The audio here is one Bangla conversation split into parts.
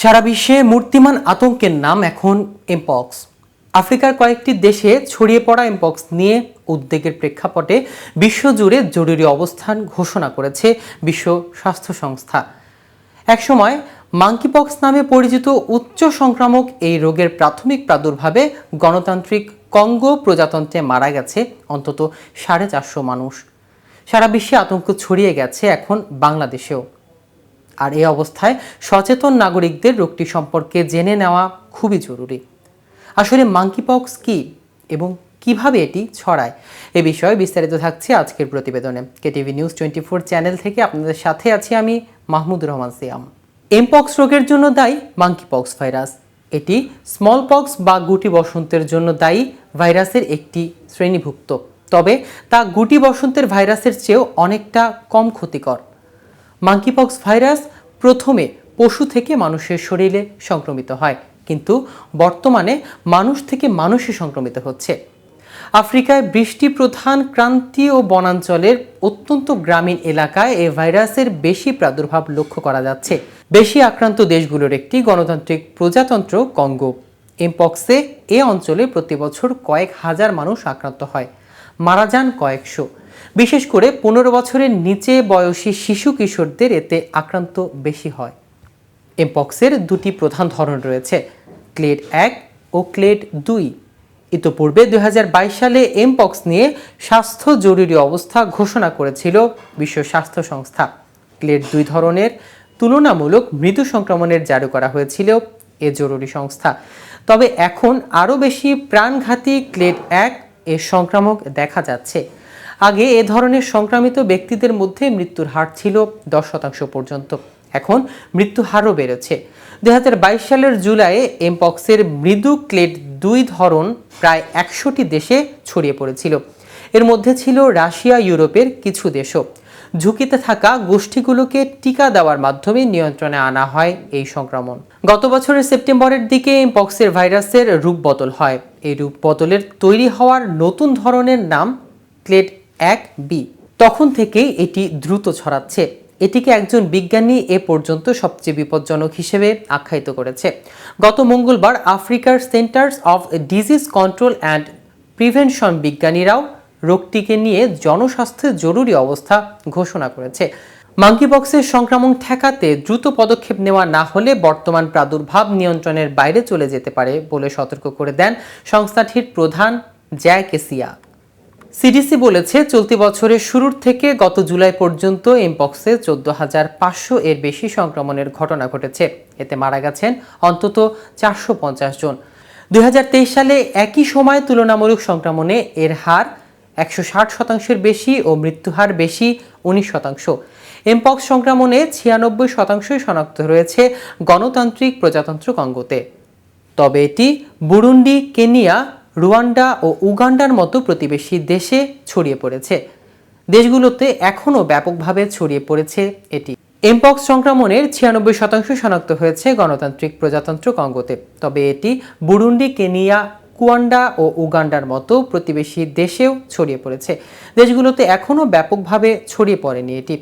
সারা বিশ্বে মূর্তিমান আতঙ্কের নাম এখন এমপক্স। আফ্রিকার কয়েকটি দেশে ছড়িয়ে পড়া এমপক্স নিয়ে উদ্বেগের প্রেক্ষাপটে বিশ্বজুড়ে জরুরি অবস্থান ঘোষণা করেছে বিশ্ব স্বাস্থ্য সংস্থা। একসময় মাঙ্কিপক্স নামে পরিচিত উচ্চ সংক্রামক এই রোগের প্রাথমিক প্রাদুর্ভাবে গণতান্ত্রিক কঙ্গো প্রজাতন্ত্রে মারা গেছে অন্তত 450 মানুষ। সারা বিশ্বে আতঙ্ক ছড়িয়ে গেছে এখন বাংলাদেশেও। আর এই অবস্থায় সচেতন নাগরিকদের রোগটি সম্পর্কে জেনে নেওয়া খুবই জরুরি। আসলে মাঙ্কিপক্স কি এবং কিভাবে এটি ছড়ায়, এ বিষয়ে বিস্তারিত থাকছে আজকের প্রতিবেদনে। কেটিভি নিউজ 24 চ্যানেল থেকে আপনাদের সাথে আছি আমি মাহমুদুর রহমান সিয়াম। এমপক্স রোগের জন্য দায়ী মাঙ্কিপক্স ভাইরাস। এটি স্মল পক্স বা গুটি বসন্তের জন্য দায়ী ভাইরাসের একটি শ্রেণীভুক্ত, তবে তা গুটি বসন্তের ভাইরাসের চেয়েও অনেকটা কম ক্ষতিকর। মাঙ্কিপক্স ভাইরাস প্রথমে পশু থেকে মানুষের শরীরে সংক্রমিত হয়, কিন্তু বর্তমানে মানুষ থেকে মানুষে সংক্রমিত হচ্ছে। আফ্রিকায় বৃষ্টি প্রধান ক্রান্তীয় বনাঞ্চলের অত্যন্ত গ্রামীণ এলাকায় এই ভাইরাসের বেশি প্রাদুর্ভাব লক্ষ্য করা যাচ্ছে। বেশি আক্রান্ত দেশগুলোর একটি গণতান্ত্রিক প্রজাতন্ত্র কঙ্গো। এমপক্সে এ অঞ্চলে প্রতি বছর কয়েক হাজার মানুষ আক্রান্ত হয়, মারা যান কয়েকশো। বিশেষ করে 15 বছরের নিচে বয়সী শিশু কিশোরদের এতে আক্রান্ত বেশি হয়। এমপক্সের দুটি প্রধান ধরন রয়েছে, ক্লেড 1 ও ক্লেড 2। ইতোপূর্বে 2022 সালে এমপক্স নিয়ে স্বাস্থ্য জরুরি অবস্থা ঘোষণা করেছিল বিশ্ব স্বাস্থ্য সংস্থা। ক্লেড 2 ধরনের তুলনামূলক মৃদু সংক্রমণের জারি করা হয়েছিল এ জরুরি সংস্থা। তবে এখন আরও বেশি প্রাণঘাতী ক্লেড 1 এর সংক্রামক দেখা যাচ্ছে। আগে এ ধরনের সংক্রামিত ব্যক্তিদের মধ্যে মৃত্যুর হার ছিল 10% পর্যন্ত, এখন মৃত্যু হারও বেড়েছে। 2022 সালের জুলাইয়ে এমপক্সের মৃদু ক্লেড 2 ধরন প্রায় 100টি দেশে ছড়িয়ে পড়েছিল। এর মধ্যে ছিল রাশিয়া, ইউরোপের কিছু দেশও। ঝুঁকিতে থাকা গোষ্ঠীগুলোকে টিকা দেওয়ার মাধ্যমে নিয়ন্ত্রণে আনা হয় এই সংক্রমণ। গত বছরের সেপ্টেম্বরের দিকে এমপক্সের ভাইরাসের রূপ বদল হয়। এই রূপ বদলের তৈরি হওয়ার নতুন ধরনের নাম ক্লেড 1B। তখন থেকেই এটি দ্রুত ছড়াচ্ছে। এটিকে একজন বিজ্ঞানী এ পর্যন্ত সবচেয়ে বিপজ্জনক হিসেবে আখ্যায়িত করেছে। গত মঙ্গলবার আফ্রিকার centres of disease control and prevention বিজ্ঞানীরাও রোগটিকে নিয়ে জনস্বাস্থ্যের জরুরি অবস্থা ঘোষণা করেছে। মাঙ্কিপক্সের সংক্রমণ ঠেকাতে দ্রুত পদক্ষেপ নেওয়া না হলে বর্তমান প্রাদুর্ভাব নিয়ন্ত্রণের বাইরে চলে যেতে পারে বলে সতর্ক করে দেন সংস্থাটির প্রধান জ্যাক কেসিয়া। সিডিসি বলেছে, চলতি বছরের শুরুর থেকে গত জুলাই পর্যন্ত এমপক্সে 14,500 এর বেশি সংক্রমণের ঘটনা ঘটেছে। এতে মারা গেছেন অন্তত 450 জন। 2023 সালে একই সময় তুলনামূলক সংক্রমণে এর হার 160% বেশি ও মৃত্যুহার বেশি 19%। এমপক্স সংক্রমণে 96% শনাক্ত হয়েছে গণতান্ত্রিক প্রজাতন্ত্র কঙ্গোতে। তবে এটি বুরুন্ডি, কেনিয়া, রুয়ান্ডা ও উগান্ডার মতো প্রতিবেশী দেশে ছড়িয়ে পড়েছে। দেশগুলোতে এখনও ব্যাপকভাবে ছড়িয়ে পড়েছে এটি। এমপক্স সংক্রমণের 96% শনাক্ত হয়েছে গণতান্ত্রিক প্রজাতন্ত্র কঙ্গোতে, তবে এটি বুরুন্ডি, কেনিয়া, রুয়ান্ডা ও উগান্ডার মতো প্রতিবেশী দেশেও ছড়িয়ে পড়েছে। দেশগুলোতে এখনও ব্যাপকভাবে ছড়িয়ে পড়েনি এটি।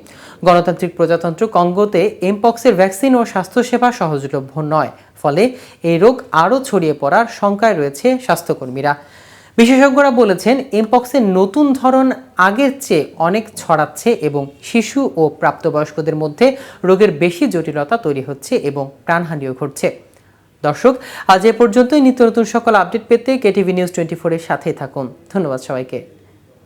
গণতান্ত্রিক প্রজাতন্ত্র কঙ্গোতে এমপক্সের ভ্যাকসিন ও স্বাস্থ্যসেবা সহজলভ্য নয়, ফলে এই রোগ আরও ছড়িয়ে পড়ার শঙ্কায় রয়েছে স্বাস্থ্যকর্মীরা। বিশেষজ্ঞরা বলেছেন, এমপক্সের নতুন ধরন আগের চেয়ে অনেক ছড়াচ্ছে এবং শিশু ও প্রাপ্তবয়স্কদের মধ্যে রোগের বেশি জটিলতা তৈরি হচ্ছে এবং প্রাণহানিও ঘটছে। দর্শক, আজ এ পর্যন্তই। নিত্য নতুন সকল আপডেট পেতে কেটিভি নিউজ 24 এর সাথেই থাকুন। ধন্যবাদ সবাইকে।